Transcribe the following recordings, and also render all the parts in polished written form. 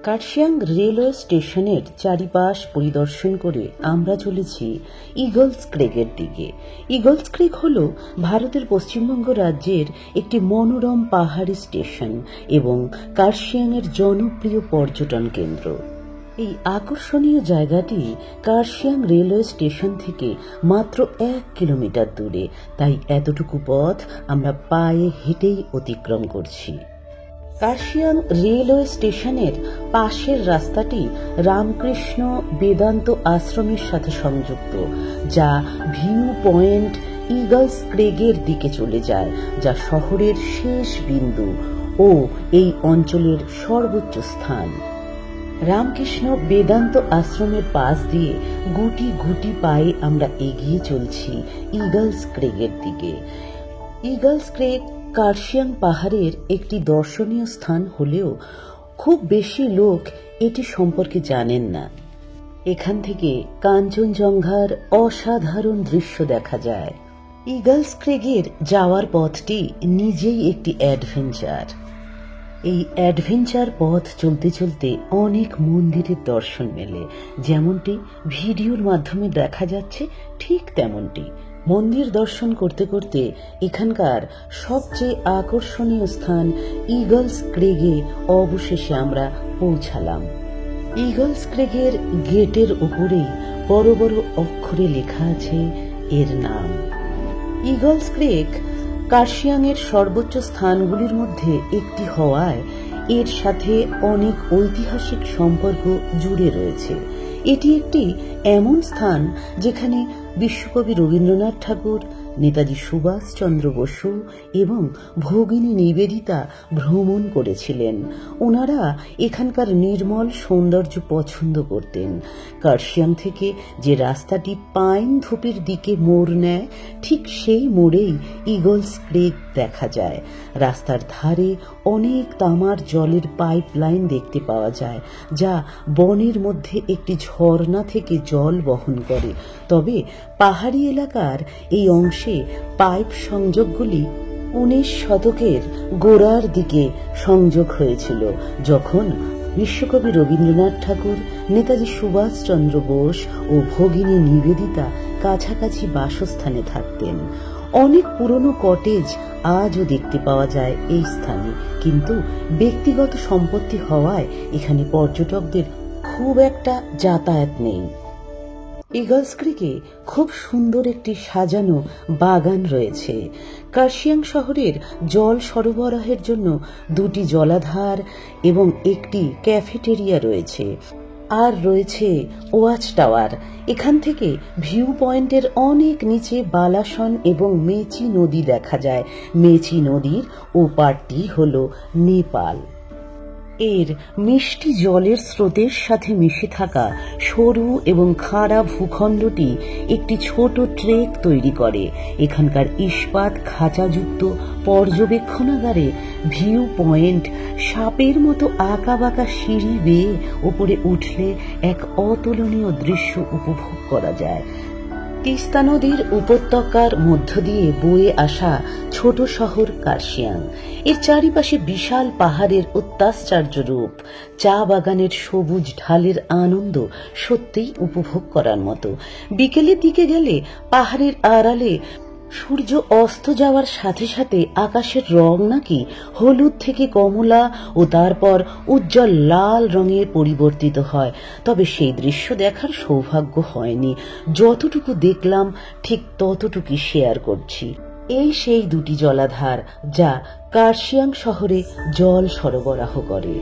Kurseong railway স্টেশনের চারিপাশ পরিদর্শন করে আমরা চলেছি ইগলস ক্রেগের দিকে। ইগলস ক্রেগ হল ভারতের পশ্চিমবঙ্গ রাজ্যের একটি মনোরম পাহাড়ি স্টেশন এবং কার্শিয়াংয়ের জনপ্রিয় পর্যটন কেন্দ্র। এই আকর্ষণীয় জায়গাটি কার্শিয়াং রেলওয়ে স্টেশন থেকে মাত্র 1 কিলোমিটার দূরে, তাই এতটুকু পথ আমরা পায়ে হেঁটেই অতিক্রম করছি। কার্শিয়াং রেলওয়ে স্টেশনের পাশের রাস্তাটি রামকৃষ্ণ বেদান্ত আশ্রমের সাথে সংযুক্ত, যা ভিউ পয়েন্ট ইগলস ক্রেগের দিকে চলে যায়, যা শহরের শেষ বিন্দু ও এই অঞ্চলের সর্বোচ্চ স্থান। রামকৃষ্ণ বেদান্ত আশ্রমের পাশ দিয়ে গুটি গুটি পায়ে আমরা এগিয়ে চলছি ইগলস ক্রেগের দিকে। ইগলস ক্রেগ কার্শিয়াং পাহাড়ের একটি দর্শনীয় স্থান হলেও খুব বেশি লোক এটি সম্পর্কে জানেন না। এখান থেকে কাঞ্চনজঙ্ঘার অসাধারণ দৃশ্য দেখা যায়। ইগলস ক্রেগের যাওয়ার পথটি নিজেই একটি অ্যাডভেঞ্চার। এই অ্যাডভেঞ্চার পথ চলতে চলতে অনেক মন্দিরের দর্শন মেলে, যেমনটি ভিডিওর মাধ্যমে দেখা যাচ্ছে ঠিক তেমনটি। মন্দির দর্শন করতে করতে এখানকার সবচেয়ে আকর্ষণীয় স্থান ইগলস ক্রেগে অবশেষে আমরা পৌঁছালাম। ইগলস ক্রেগের গেটের উপরেই বড় বড় অক্ষরে লেখা আছে এর নাম। ইগলস ক্রেগ কার্শিয়াংয়ের সর্বোচ্চ স্থানগুলির মধ্যে একটি হওয়ায় এর সাথে অনেক ঐতিহাসিক সম্পর্ক জুড়ে রয়েছে। এটি একটি এমন স্থান যেখানে বিশ্বকবি রবীন্দ্রনাথ ঠাকুর, নেতাজি সুভাষচন্দ্র বসু এবং ভগিনী নিবেদিতা ভ্রমণ করেছিলেন। ওনারা এখানকার নির্মল সৌন্দর্য পছন্দ করতেন। কার্শিয়াং থেকে যে রাস্তাটি পাইন ধূপের দিকে মোড় নেয়, ঠিক সেই মোড়েই ইগলস ক্রেগ দেখা যায়। রাস্তার ধারে অনেক তামার জলের পাইপ লাইন দেখতে পাওয়া যায়, যা বনের মধ্যে একটি ঝর্ণা থেকে জল বহন করে। তবে পাহাড়ি এলাকার এই অংশে পাইপ সংযোগগুলি 19 শতকের গোড়ার দিকে সংযোগ হয়েছিল, যখন বিশ্বকবি রবীন্দ্রনাথ ঠাকুর, নেতাজি সুভাষচন্দ্র বোস ও ভগিনী নিবেদিতা কাছাকাছি বাসস্থানে থাকতেন। অনেক পুরনো কটেজ আজও দেখতে পাওয়া যায় এই স্থানে, কিন্তু ব্যক্তিগত সম্পত্তি হওয়ায় এখানে পর্যটকদের খুব একটা যাতায়াত নেই। ইগলস ক্রেগে খুব সুন্দর একটি সাজানো বাগান রয়েছে। কার্শিয়াং শহরের জল সরবরাহের জন্য 2টি জলাধার এবং একটি ক্যাফেটেরিয়া রয়েছে, আর রয়েছে ওয়াচ টাওয়ার। এখান থেকে ভিউ পয়েন্টের অনেক নিচে বালাসন এবং মেচি নদী দেখা যায়। মেচি নদীর ওপারটি হল নেপাল। এর মিষ্টি জলের স্রোতের সাথে মিশে থাকা সরু এবং খাড়া ভূখণ্ডটি একটি ছোট ট্রেক তৈরি করে। এখানকার ইস্পাত খাঁচাযুক্ত পর্যবেক্ষণাগারে ভিউ পয়েন্ট সাপের মতো আঁকাবাঁকা সিঁড়ি বেয়ে ওপরে উঠলে এক অতুলনীয় দৃশ্য উপভোগ করা যায়। তিস্তা নদীর উপত্যকার মধ্য দিয়ে বয়ে আসা ছোট শহর কার্শিয়াং। এর চারিপাশে বিশাল পাহাড়ের অত্যাশ্চর্য রূপ। চা বাগানের সবুজ ঢালের আনন্দ সত্যিই উপভোগ করার মতো। বিকেলের দিকে গেলে পাহাড়ের আড়ালে সূর্য অস্ত যাওয়ার সাথে সাথে আকাশের রং নাকি হলুদ থেকে কমলা ও তারপর উজ্জ্বল লাল রঙে পরিবর্তিত হয়। তবে সেই দৃশ্য দেখার সৌভাগ্য হয়নি। যতটুকু দেখলাম ঠিক ততটুকুই শেয়ার করছি। এই সেই 2টি জলাধার যা কার্শিয়াং শহরে জল সরবরাহ করে।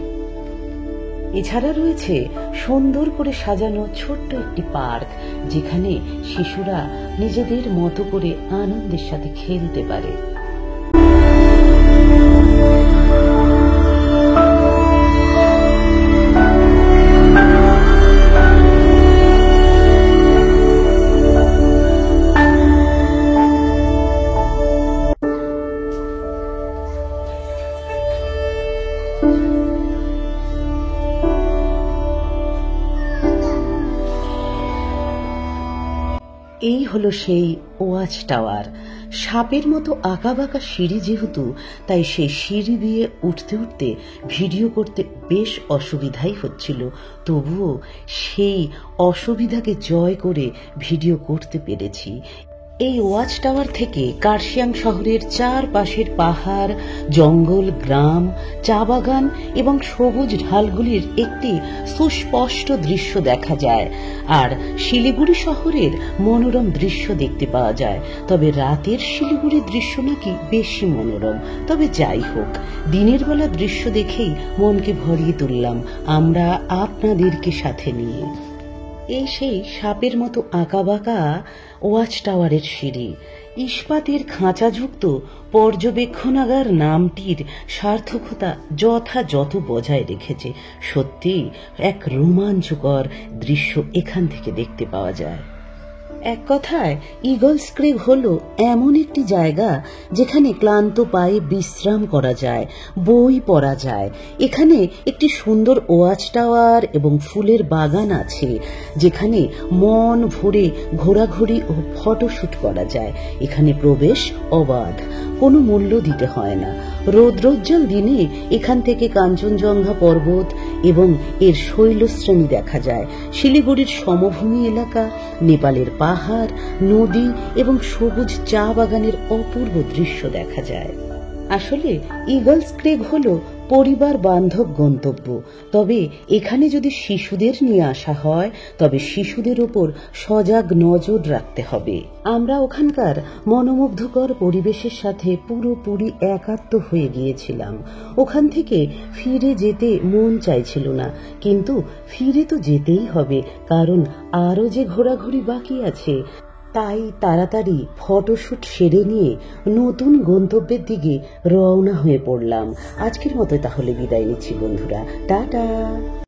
এছাড়া রয়েছে সুন্দর করে সাজানো ছোট্ট একটি পার্ক, যেখানে শিশুরা নিজেদের মতো করে আনন্দের সাথে খেলতে পারে। এই হলো সেই ওয়াচ টাওয়ার। সাপের মতো আঁকাবাঁকা সিঁড়ি যেহেতু, তাই সেই সিঁড়ি দিয়ে উঠতে উঠতে ভিডিও করতে বেশ অসুবিধাই হচ্ছিল। তবুও সেই অসুবিধাকে জয় করে ভিডিও করতে পেরেছি। এই ওয়াচ টাওয়ার থেকে কার্শিয়াং শহরের চারপাশের পাহাড়, জঙ্গল, গ্রাম, চা বাগান এবং সবুজ ঢালগুলির একটি সুস্পষ্ট দৃশ্য দেখা যায়। আর শিলিগুড়ি শহরের মনোরম দৃশ্য দেখতে পাওয়া যায়। তবে রাতের শিলিগুড়ির দৃশ্য নাকি বেশি মনোরম। তবে যাই হোক, দিনের বেলা দৃশ্য দেখেই মনকে ভরিয়ে তুললাম আমরা আপনাদেরকে সাথে নিয়ে। এই সেই সাপের মতো আঁকাবাঁকা ওয়াচ টাওয়ারের সিঁড়ি। ইস্পাতের খাঁচাযুক্ত পর্যবেক্ষণাগার নামটির সার্থকতা যথাযথ বজায় রেখেছে। সত্যি এক রোমাঞ্চকর দৃশ্য এখান থেকে দেখতে পাওয়া যায়। এক কথায় ইগলস ক্রেগ হলো এমন একটি জায়গা যেখানে ক্লান্ত পায়ে বিশ্রাম করা যায়, বই পড়া যায়। এখানে একটি সুন্দর ওয়াচ টাওয়ার এবং ফুলের বাগান আছে, যেখানে মন ভরে ঘোরাঘুরি ও ফটোশুট করা যায়। এখানে প্রবেশ অবাধ, কোনো মূল্য দিতে হয় না। রৌদ্রোজ্জ্বল দিনে এখান থেকে কাঞ্চনজঙ্ঘা পর্বত এবং এর শৈলশ্রেণী দেখা যায়। শিলিগুড়ির সমভূমি এলাকা, নেপালের পাহাড়, নদী এবং সবুজ চা বাগানের অপূর্ব দৃশ্য দেখা যায়। আসলে ইগলস ক্রেগ হলো পরিবার বান্ধব গন্তব্য। তবে এখানে যদি শিশুদের নিয়ে আসা হয়, তবে শিশুদের ওপর সজাগ নজর রাখতে হবে। আমরা ওখানকার মনোমুগ্ধকর পরিবেশের সাথে পুরোপুরি একাত্ম হয়ে গিয়েছিলাম। ওখান থেকে ফিরে যেতে মন চাইছিল না, কিন্তু ফিরে তো যেতেই হবে, কারণ আরও যে ঘোরাঘুরি বাকি আছে। তাই তাড়াতাড়ি ফটোশুট সেরে নিয়ে নতুন গন্তব্যের দিকে রওনা হয়ে পড়লাম। আজকের মতো তাহলে বিদায় নিচ্ছি বন্ধুরা, টাটা।